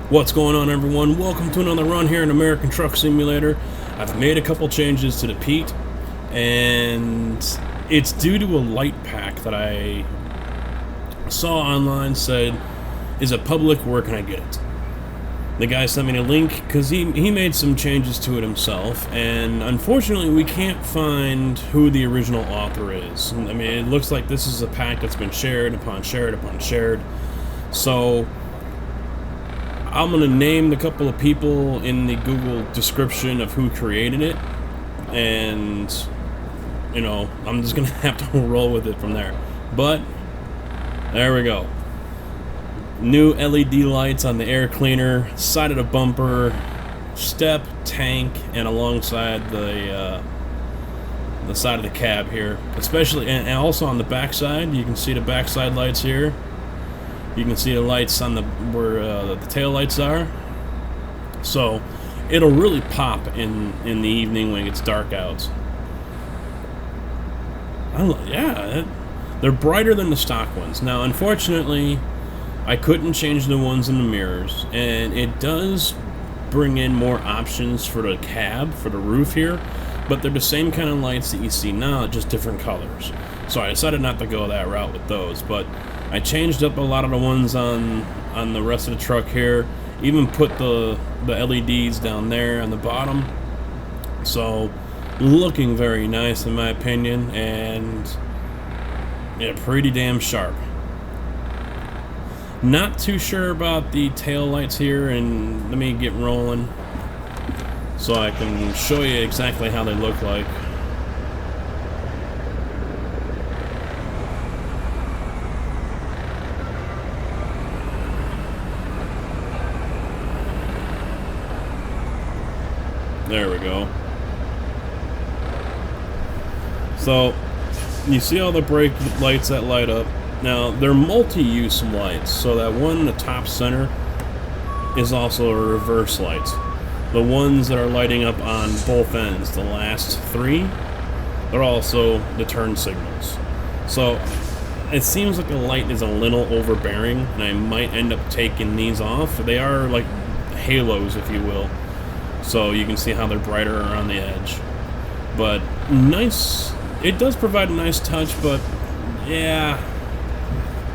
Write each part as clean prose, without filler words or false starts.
What's going on, everyone? Welcome to another run here in American Truck Simulator. I've made a couple changes to the Pete, and it's due to a light pack that I saw online. Said, is it public? Where can I get it? The guy sent me a link because he made some changes to it himself, and unfortunately we can't find who the original author is. I mean, it looks like this is a pack that's been shared upon shared upon shared. So I'm going to name the couple of people in the Google description of who created it, and, you know, I'm just going to have to roll with it from there. But, there we go. New LED lights on the air cleaner, side of the bumper, step, tank, and alongside the side of the cab here. Especially, and also on the backside, you can see the backside lights here. You can see the lights on where the tail lights are. So it'll really pop in the evening when it gets dark out. They're brighter than the stock ones. Now, unfortunately, I couldn't change the ones in the mirrors, and it does bring in more options for the cab, for the roof here, but they're the same kind of lights that you see now, just different colors. So I decided not to go that route with those, but I changed up a lot of the ones on the rest of the truck here. Even put the LEDs down there on the bottom. So, looking very nice in my opinion, and yeah, pretty damn sharp. Not too sure about the tail lights here, and let me get rolling so I can show you exactly how they look like. There we go. So, you see all the brake lights that light up. Now, they're multi-use lights, so that one in the top center is also a reverse light. The ones that are lighting up on both ends, the last three, they're also the turn signals. So, it seems like the light is a little overbearing, and I might end up taking these off. They are like halos, if you will. So you can see how they're brighter around the edge. But nice. It does provide a nice touch, but yeah,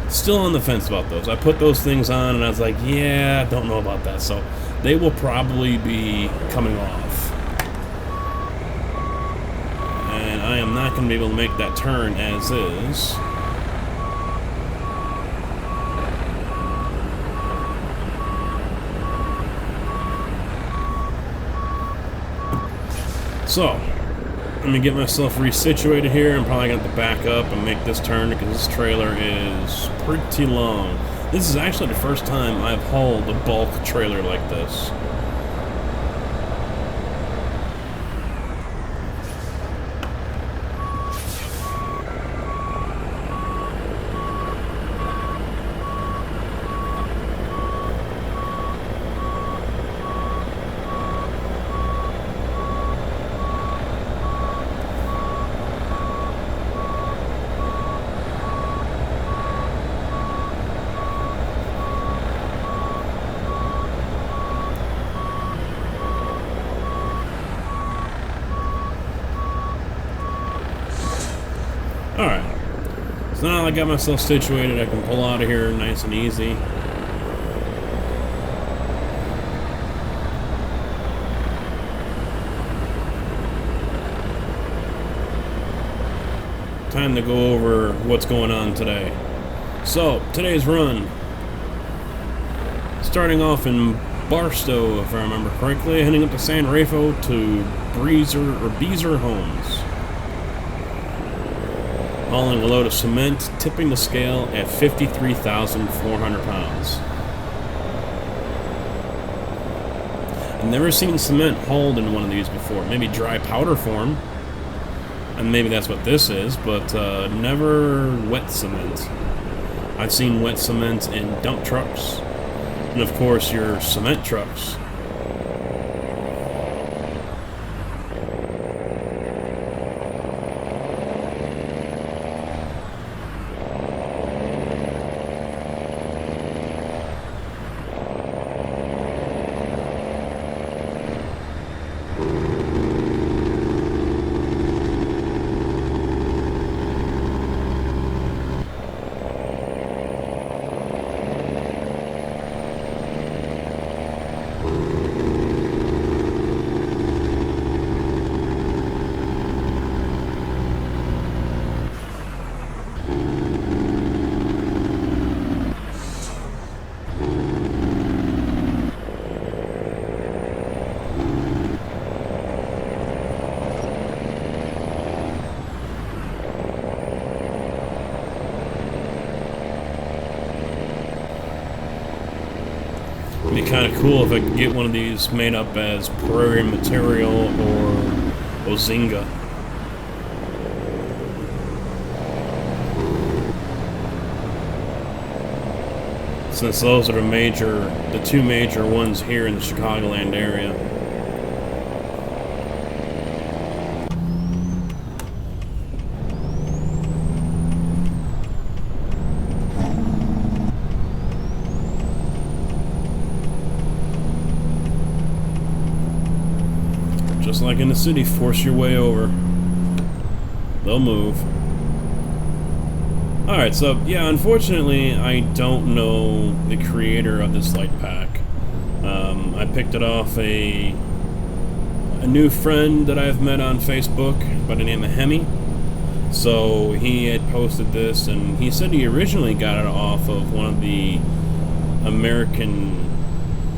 still on the fence about those. I put those things on and I was like, yeah, don't know about that. So they will probably be coming off. And I am not going to be able to make that turn as is. So, let me get myself resituated here. I'm probably going to have to back up and make this turn because this trailer is pretty long. This is actually the first time I've hauled a bulk trailer like this. Alright, so now I got myself situated, I can pull out of here nice and easy. Time to go over what's going on today. So, today's run, starting off in Barstow, if I remember correctly, heading up to San Rafael to Beezer Homes. Hauling a load of cement, tipping the scale at 53,400 pounds. I've never seen cement hauled in one of these before. Maybe dry powder form, and maybe that's what this is, but never wet cement. I've seen wet cement in dump trucks, and of course your cement trucks. Be kind of cool if I could get one of these made up as Prairie Material or Ozinga. Since those are the two major ones here in the Chicagoland area. Just like in the city, force your way over. They'll move. Alright, so yeah, unfortunately I don't know the creator of this light pack. I picked it off a new friend that I've met on Facebook by the name of Hemi. So he had posted this, and he said he originally got it off of one of the American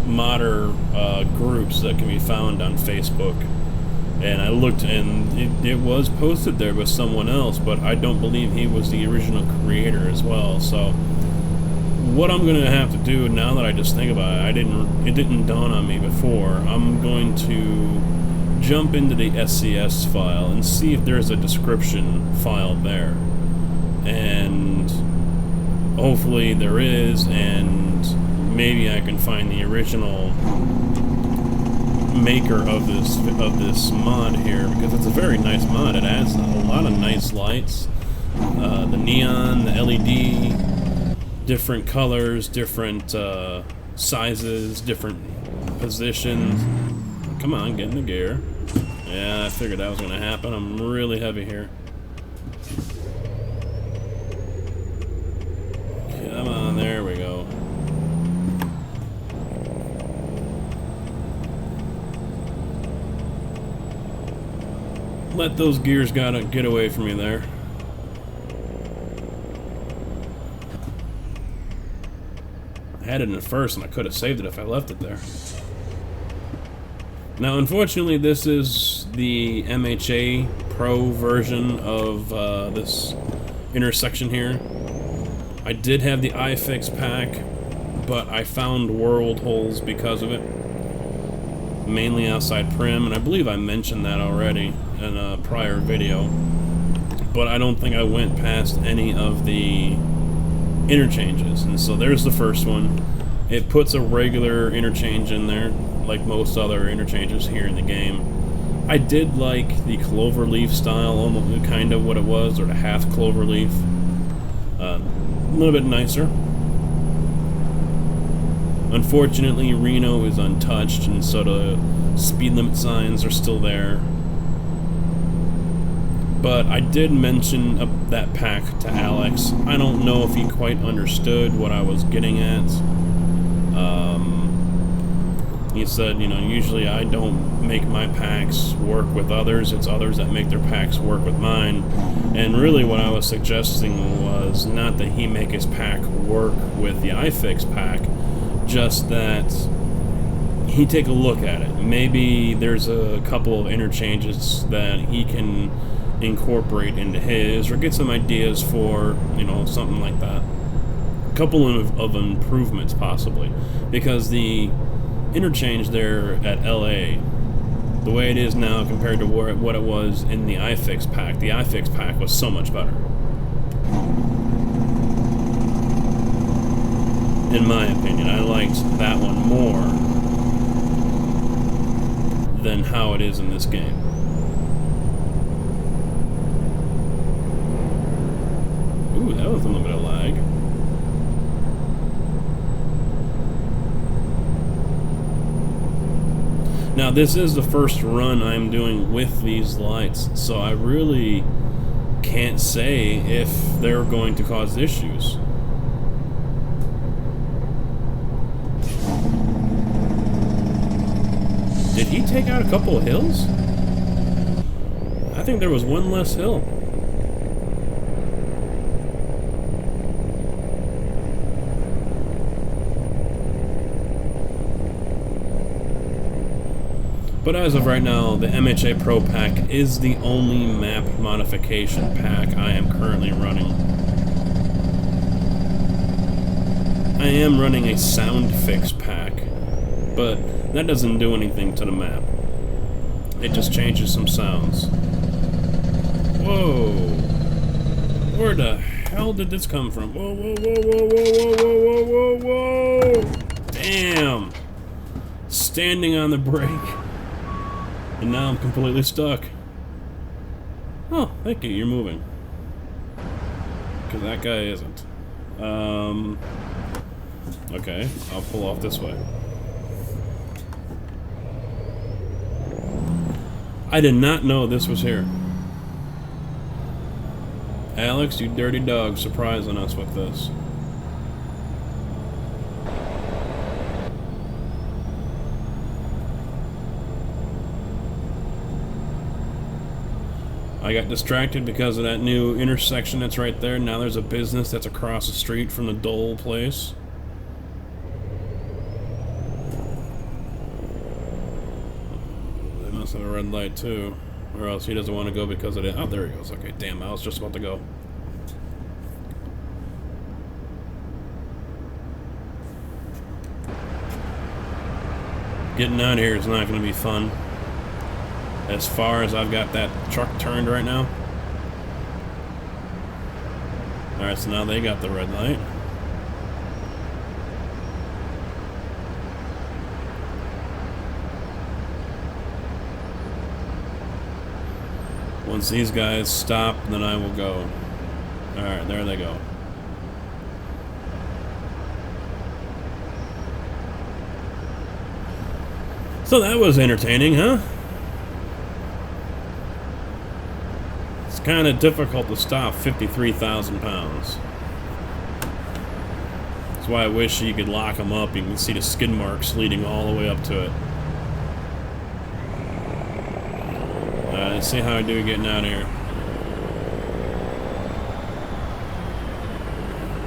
modder groups that can be found on Facebook. And I looked, and it was posted there by someone else, but I don't believe he was the original creator as well. So what I'm going to have to do now that I just think about it, it didn't dawn on me before. I'm going to jump into the SCS file and see if there's a description file there. And hopefully there is, and maybe I can find the original maker of this mod here, because it's a very nice mod. It adds a lot of nice lights, the neon, the LED, different colors, different sizes, different positions. Come on, get in the gear. Yeah, I figured that was gonna happen. I'm really heavy here. Come on, there we go. Let those gears get away from me there. I had it in first, and I could have saved it if I left it there. Now, unfortunately, this is the MHA Pro version of this intersection here. I did have the iFix pack, but I found world holes because of it. Mainly outside prim, and I believe I mentioned that already in a prior video, but I don't think I went past any of the interchanges. And so there's the first one. It puts a regular interchange in there, like most other interchanges here in the game. I did like the cloverleaf style, almost kind of what it was, or the half cloverleaf. A little bit nicer. Unfortunately, Reno is untouched, and so the speed limit signs are still there. But I did mention that pack to Alex. I don't know if he quite understood what I was getting at. He said, you know, usually I don't make my packs work with others. It's others that make their packs work with mine. And really what I was suggesting was not that he make his pack work with the iFix pack, just that he take a look at it. Maybe there's a couple of interchanges that he can incorporate into his, or get some ideas for, you know, something like that. A couple of improvements possibly, because the interchange there at LA, the way it is now compared to what it was in the iFix pack, the iFix pack was so much better, in my opinion. I liked that one more than how it is in this game. Ooh, that was a little bit of lag. Now, this is the first run I'm doing with these lights, so I really can't say if they're going to cause issues. Did he take out a couple of hills? I think there was one less hill. But as of right now, the MHA Pro pack is the only map modification pack I am currently running. I am running a sound fix pack but that doesn't do anything to the map. It just changes some sounds. Whoa! Where the hell did this come from? Whoa, whoa, whoa, whoa, whoa, whoa, whoa, whoa, whoa! Damn! Standing on the brake. And now I'm completely stuck. Oh, thank you, you're moving. Because that guy isn't. Okay, I'll pull off this way. I did not know this was here. Alex, you dirty dog, surprising us with this. I got distracted because of that new intersection that's right there. Now there's a business that's across the street from the Dole place. They must have a red light too. Or else he doesn't want to go because of it. Oh, there he goes. Okay, damn, I was just about to go. Getting out of here is not going to be fun. As far as I've got that truck turned right now. Alright, so now they got the red light. Once these guys stop, then I will go. Alright, there they go. So that was entertaining, huh? It's kind of difficult to stop 53,000 pounds. That's why I wish you could lock them up. You can see the skid marks leading all the way up to it. Let's see how I do getting out of here.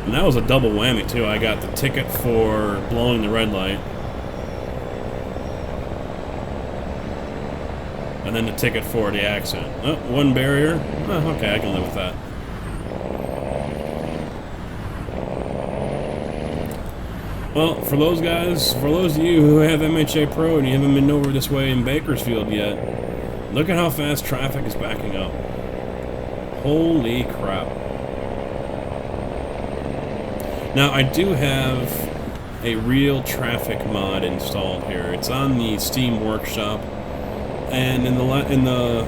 And that was a double whammy too. I got the ticket for blowing the red light. And then the ticket for the accident. Oh, one barrier. Oh, okay, I can live with that. Well, for those guys, for those of you who have MHA Pro and you haven't been over this way in Bakersfield yet, look at how fast traffic is backing up. Holy crap. Now, I do have a real traffic mod installed here. It's on the Steam Workshop. And in the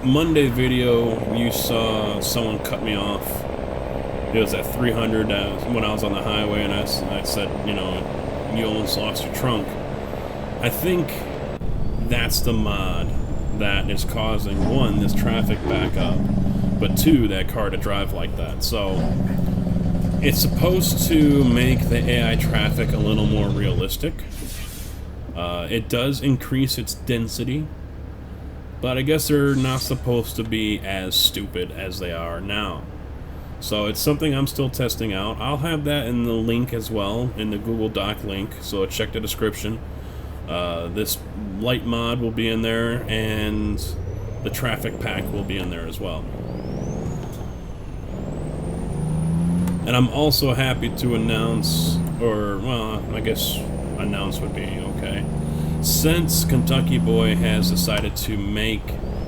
Monday video, you saw someone cut me off. It was at 300 when I was on the highway, and I said, you know, you almost lost your trunk. I think that's the mod that is causing, one, this traffic backup, but two, that car to drive like that. So it's supposed to make the AI traffic a little more realistic. It does increase its density, but I guess they're not supposed to be as stupid as they are now. So it's something I'm still testing out. I'll have that in the link as well, in the Google Doc link, so check the description. This light mod will be in there, and the traffic pack will be in there as well. And I'm also happy to announce, or, well, I guess announce would be okay. Since Kentucky Boy has decided to make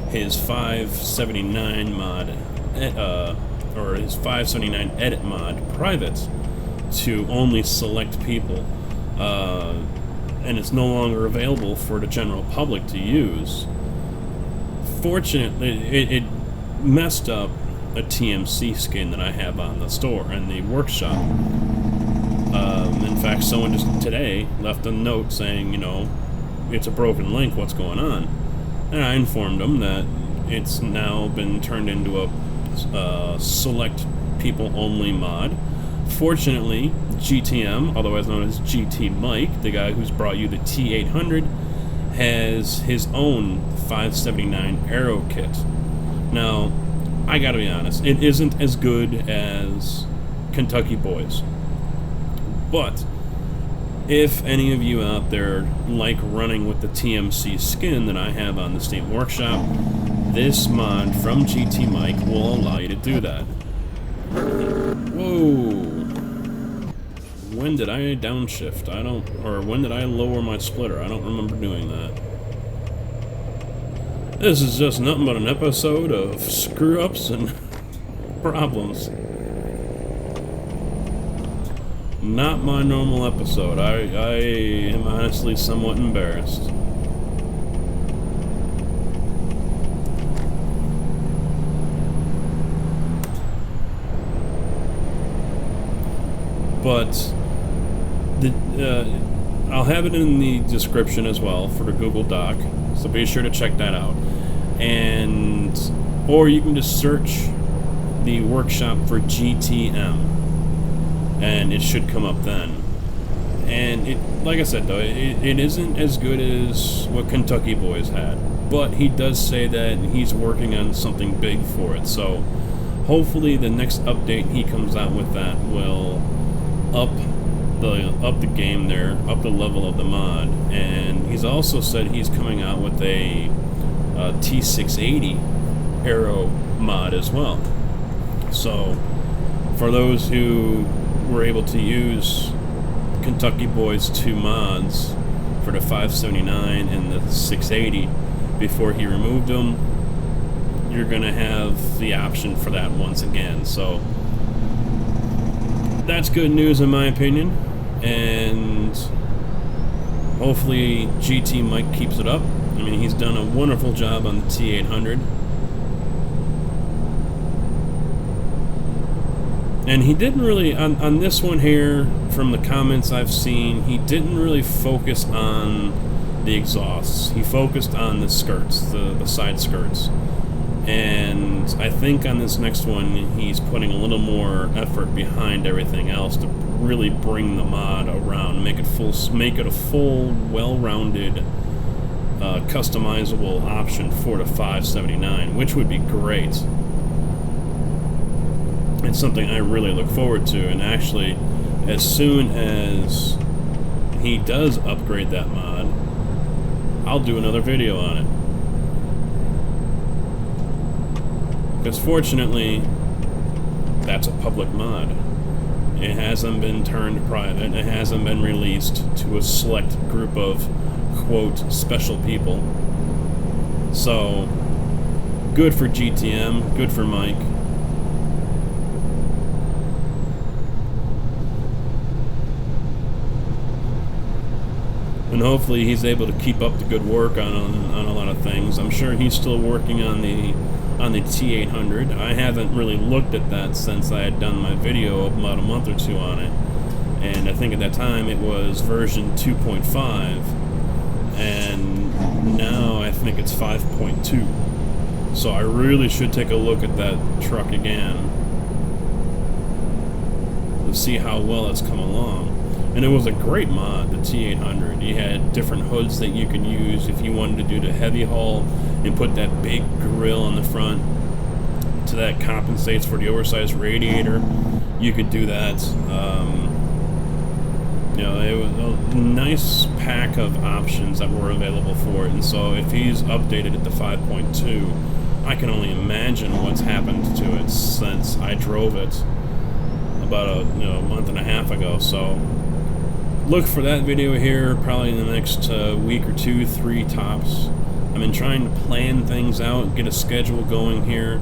his 579 mod, or his 579 edit mod private to only select people, and it's no longer available for the general public to use. Fortunately, it messed up a TMC skin that I have on the store and the workshop. In fact, someone just today left a note saying, you know, it's a broken link, what's going on? And I informed them that it's now been turned into a select people only mod. Fortunately, GTM, otherwise known as GT Mike, the guy who's brought you the T800, has his own 579 Aero kit. Now, I gotta be honest, it isn't as good as Kentucky Boy's. But if any of you out there like running with the TMC skin that I have on the Steam Workshop, this mod from GT Mike will allow you to do that. Whoa! when did I downshift? Or when did I lower my splitter? I don't remember doing that. This is just nothing but an episode of screw-ups and problems. Not my normal episode. I am honestly somewhat embarrassed. But I'll have it in the description as well for the Google Doc, so be sure to check that out. Or you can just search the workshop for GTM, and it should come up then. And like I said though, it isn't as good as what Kentucky Boys had, but he does say that he's working on something big for it. So hopefully the next update he comes out with that will up the game there, up the level of the mod. And he's also said he's coming out with a T680 aero mod as well. So for those who were able to use Kentucky Boys 2 mods for the 579 and the 680 before he removed them, you're gonna have the option for that once again. So that's good news in my opinion, and hopefully GT Mike keeps it up. I mean, he's done a wonderful job on the T800, and he didn't really on this one here, from the comments I've seen, he didn't really focus on the exhausts. He focused on the skirts, the side skirts. And I think on this next one, he's putting a little more effort behind everything else to really bring the mod around, make it a full, well-rounded, customizable option for the 579, which would be great. It's something I really look forward to, and actually, as soon as he does upgrade that mod, I'll do another video on it. Because fortunately, that's a public mod. It hasn't been turned private. It hasn't been released to a select group of, quote, special people. So, good for GTM, good for Mike. And hopefully he's able to keep up the good work on a lot of things. I'm sure he's still working on the T800. I haven't really looked at that since I had done my video about a month or two on it. And I think at that time it was version 2.5. And now I think it's 5.2. So I really should take a look at that truck again to see how well it's come along. And it was a great mod, the T800. You had different hoods that you could use if you wanted to do the heavy haul and put that big grill on the front so that compensates for the oversized radiator. You could do that. You know, it was a nice pack of options that were available for it. And so if he's updated it to 5.2, I can only imagine what's happened to it since I drove it about a month and a half ago. So look for that video here probably in the next week or 2, 3 tops. I've been trying to plan things out, get a schedule going here,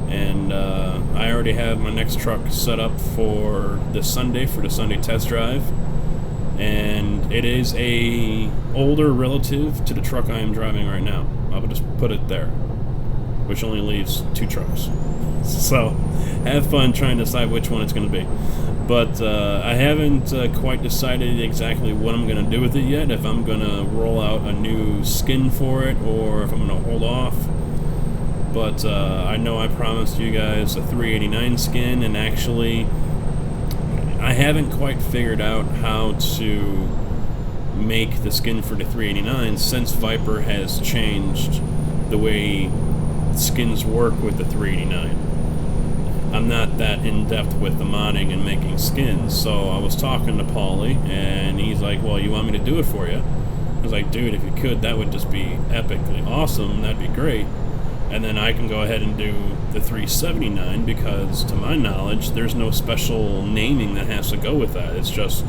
and I already have my next truck set up for the Sunday test drive, and it is a older relative to the truck I am driving right now. I'll just put it there, which only leaves 2 trucks. So have fun trying to decide which one it's going to be. But I haven't quite decided exactly what I'm going to do with it yet, if I'm going to roll out a new skin for it or if I'm going to hold off. But I know I promised you guys a 389 skin, and actually I haven't quite figured out how to make the skin for the 389 since Viper has changed the way skins work with the 389. I'm not that in-depth with the modding and making skins, so I was talking to Paulie, and he's like, well, you want me to do it for you? I was like, dude, if you could, that would just be epically awesome, that'd be great. And then I can go ahead and do the 379 because, to my knowledge, there's no special naming that has to go with that. It's just,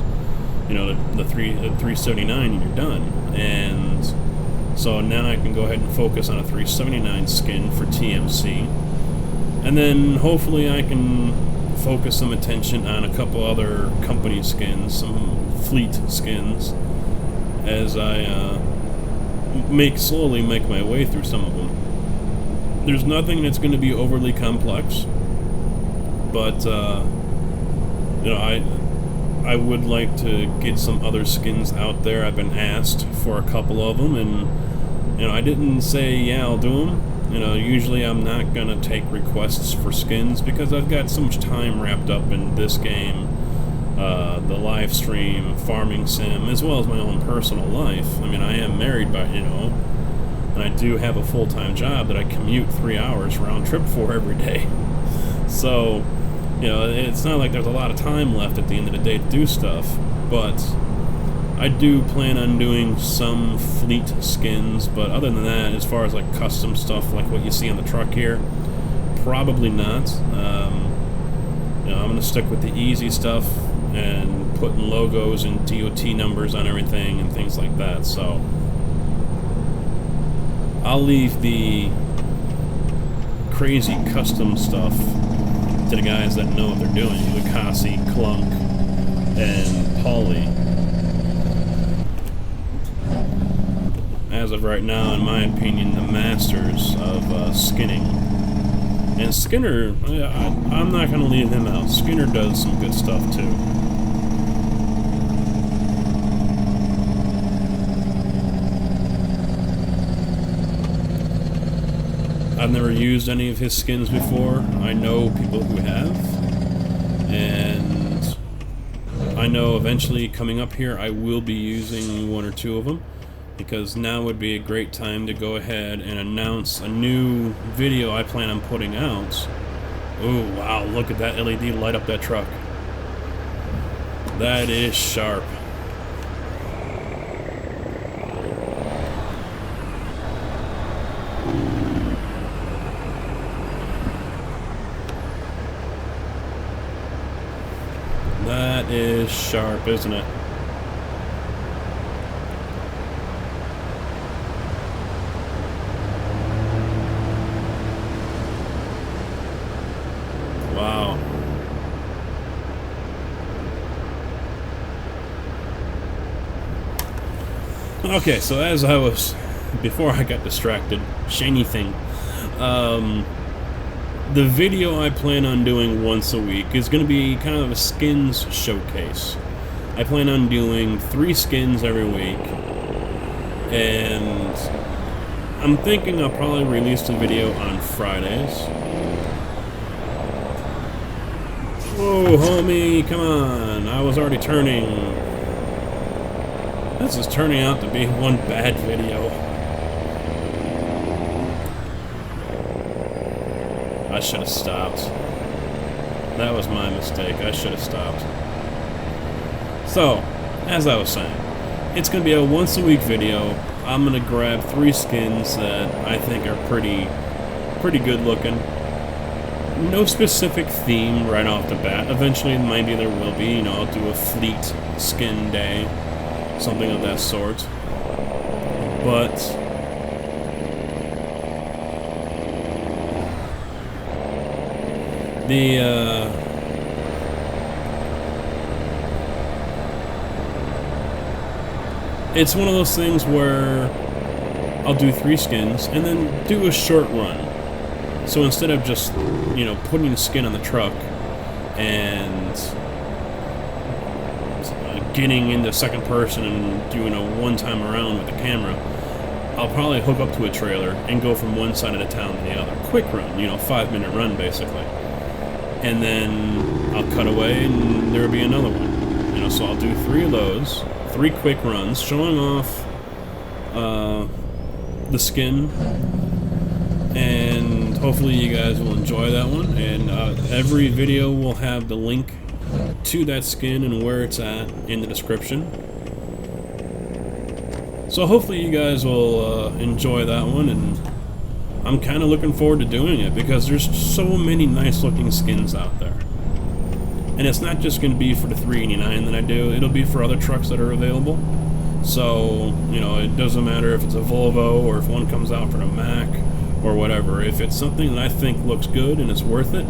you know, the 379 and you're done. And so now I can go ahead and focus on a 379 skin for TMC. And then hopefully I can focus some attention on a couple other company skins, some fleet skins, as I slowly make my way through some of them. There's nothing that's going to be overly complex, but you know, I would like to get some other skins out there. I've been asked for a couple of them, and you know, I didn't say yeah, I'll do them. You know, usually I'm not gonna take requests for skins because I've got so much time wrapped up in this game, the live stream, farming sim, as well as my own personal life. I mean, I am married, but you know, and I do have a full-time job that I commute 3 hours round trip for every day. So, you know, it's not like there's a lot of time left at the end of the day to do stuff, but I do plan on doing some fleet skins, but other than that, as far as like custom stuff like what you see on the truck here, probably not. You know, I'm going to stick with the easy stuff and putting logos and DOT numbers on everything and things like that, so I'll leave the crazy custom stuff to the guys that know what they're doing, Lucasi, Clunk, and Paulie. As of right now, in my opinion, the masters of skinning. And Skinner, I'm not going to leave him out. Skinner does some good stuff too. I've never used any of his skins before. I know people who have, and I know eventually coming up here I will be using one or two of them, because now would be a great time to go ahead and announce a new video I plan on putting out. Oh wow, look at that LED light up that truck. That is sharp. That is sharp, isn't it? Wow. Okay, so as I was, before I got distracted, shiny thing, the video I plan on doing once a week is going to be kind of a skins showcase. I plan on doing 3 skins every week, and I'm thinking I'll probably release the video on Fridays. Whoa, homie, come on, I was already turning. This is turning out to be one bad video. I should have stopped. That was my mistake. I should have stopped. So, as I was saying, it's going to be a once a week video. I'm going to grab 3 skins that I think are pretty good looking. No specific theme right off the bat. Eventually, maybe there will be. You know, I'll do a fleet skin day, something of that sort. But it's one of those things where I'll do 3 skins and then do a short run. So instead of just, you know, putting the skin on the truck and getting into second person and doing a one-time around with the camera, I'll probably hook up to a trailer and go from one side of the town to the other. Quick run, you know, 5-minute run basically. And then I'll cut away and there'll be another one. You know, so I'll do 3 of those, 3 quick runs, showing off the skin, and hopefully you guys will enjoy that one. And every video will have the link to that skin and where it's at in the description. So hopefully you guys will enjoy that one, and I'm kind of looking forward to doing it because there's so many nice looking skins out there. And it's not just going to be for the 389 that I do, it'll be for other trucks that are available. So, you know, it doesn't matter if it's a Volvo or if one comes out for a Mac or whatever. If it's something that I think looks good and it's worth it,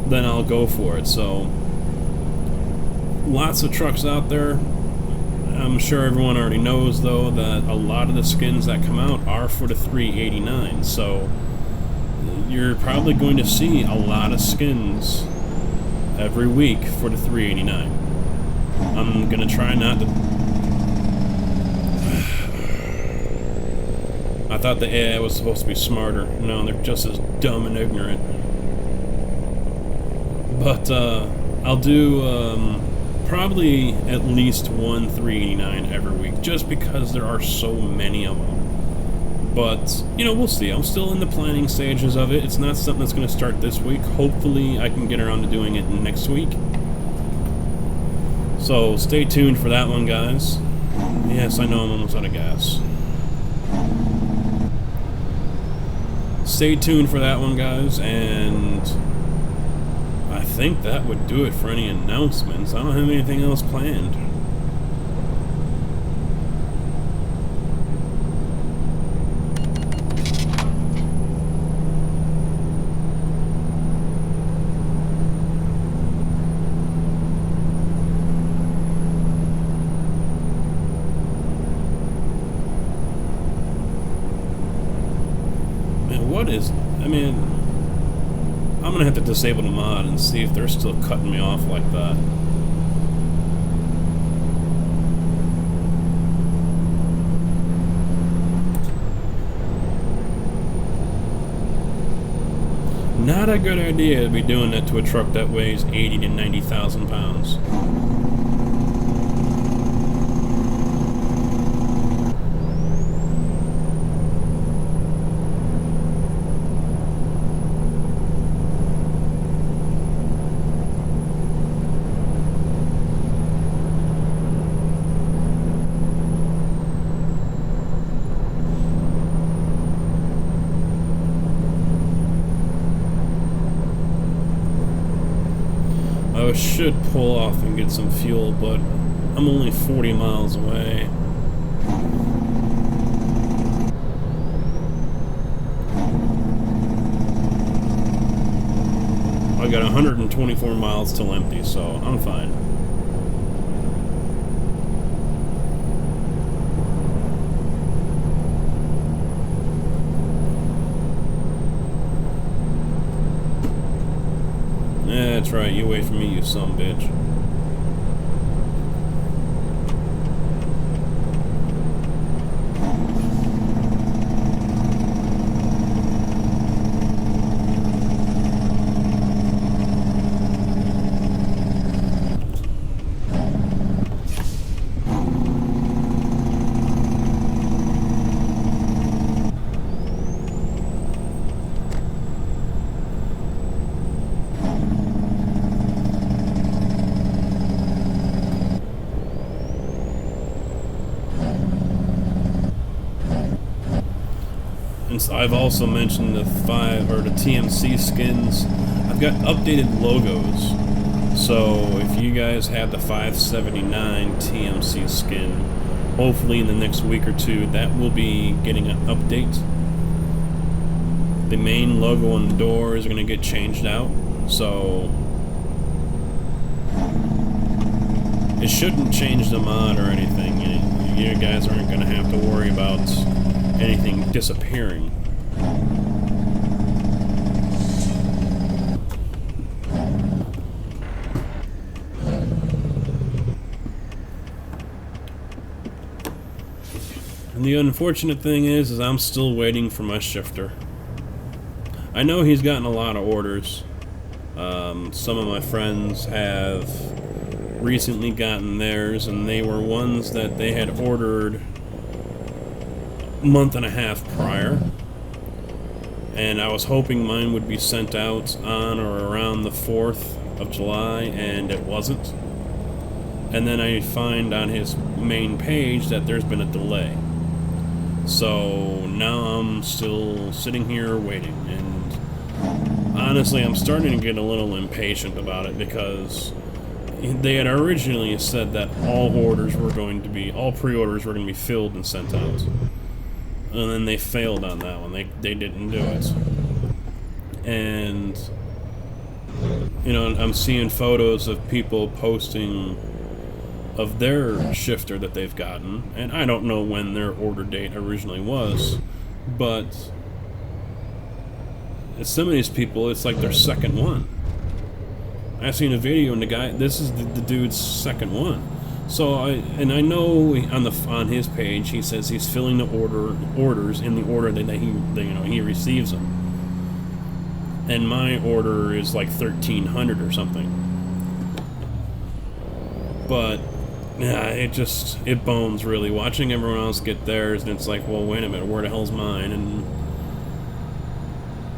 then I'll go for it. So, lots of trucks out there. I'm sure everyone already knows, though, that a lot of the skins that come out are for the 389. So, you're probably going to see a lot of skins every week for the 389. I'm going to try not to... I thought the AI was supposed to be smarter. No, they're just as dumb and ignorant. But, I'll do, probably at least one 389 every week, just because there are so many of them. But, you know, we'll see. I'm still in the planning stages of it. It's not something that's going to start this week. Hopefully, I can get around to doing it next week. So, stay tuned for that one, guys. Yes, I know I'm almost out of gas. Stay tuned for that one, guys, and I think that would do it for any announcements. I don't have anything else planned. I'm gonna have to disable the mod and see if they're still cutting me off like that. Not a good idea to be doing that to a truck that weighs 80 to 90,000 pounds. I should pull off and get some fuel, but I'm only 40 miles away. I got 124 miles till empty, so I'm fine. Yeah, that's right, you wait for me, you son of a bitch. I've also mentioned the TMC skins. I've got updated logos. So if you guys have the 579 TMC skin, hopefully in the next week or two, that will be getting an update. The main logo on the door is going to get changed out. So it shouldn't change the mod or anything. You guys aren't going to have to worry about anything disappearing. And the unfortunate thing is I'm still waiting for my shifter. I know he's gotten a lot of orders. Some of my friends have recently gotten theirs, and they were ones that they had ordered a month and a half prior. And I was hoping mine would be sent out on or around the 4th of July, and it wasn't. And then I find on his main page that there's been a delay. So now I'm still sitting here waiting, and honestly, I'm starting to get a little impatient about it because they had originally said that all pre-orders were going to be filled and sent out. And then they failed on that one. They didn't do it. And, you know, I'm seeing photos of people posting of their shifter that they've gotten, and I don't know when their order date originally was, but some of these people, it's like their second one. I've seen a video, and this is the dude's second one. So I know on his page he says he's filling the orders in the order that he receives them. And my order is like 1,300 or something. But yeah, it bones really watching everyone else get theirs, and it's like, well, wait a minute, where the hell's mine? And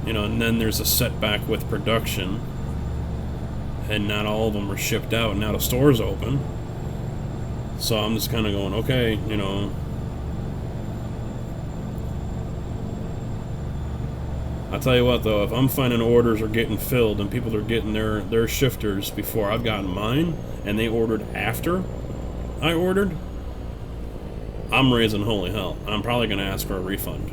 and then there's a setback with production, and not all of them are shipped out. Now the store's open, so I'm just kind of going, okay, I'll tell you what, though, if I'm finding orders are getting filled and people are getting their shifters before I've gotten mine, and they ordered after I ordered, I'm raising holy hell. I'm probably going to ask for a refund.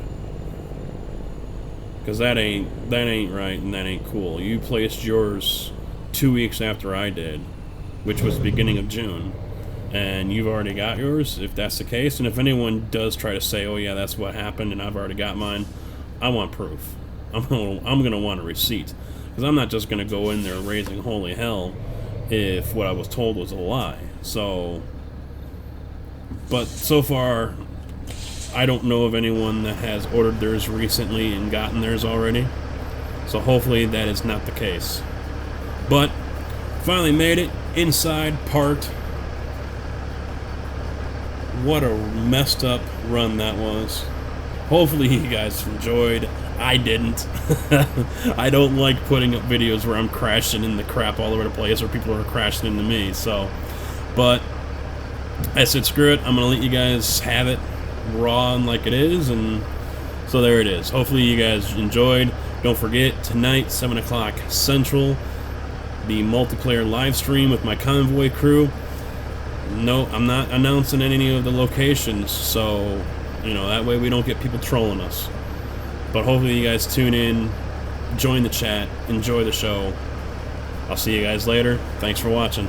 Because that ain't right, and that ain't cool. You placed yours 2 weeks after I did, which was the beginning of June, and you've already got yours, if that's the case. And if anyone does try to say, oh yeah, that's what happened and I've already got mine, I want proof. I'm gonna want a receipt, because I'm not just gonna go in there raising holy hell if what I was told was a lie. So, but so far, I don't know of anyone that has ordered theirs recently and gotten theirs already. So hopefully that is not the case. But finally made it inside, parked. What a messed up run that was. Hopefully you guys enjoyed. I didn't. I don't like putting up videos where I'm crashing in the crap all over the place, or people are crashing into me. So, but I said screw it. I'm gonna let you guys have it raw and like it is, and so there it is. Hopefully you guys enjoyed. Don't forget, tonight 7 o'clock Central, the multiplayer live stream with my convoy crew. No, I'm not announcing any of the locations, so that way we don't get people trolling us. But hopefully you guys tune in, join the chat, enjoy the show. I'll see you guys later. Thanks for watching.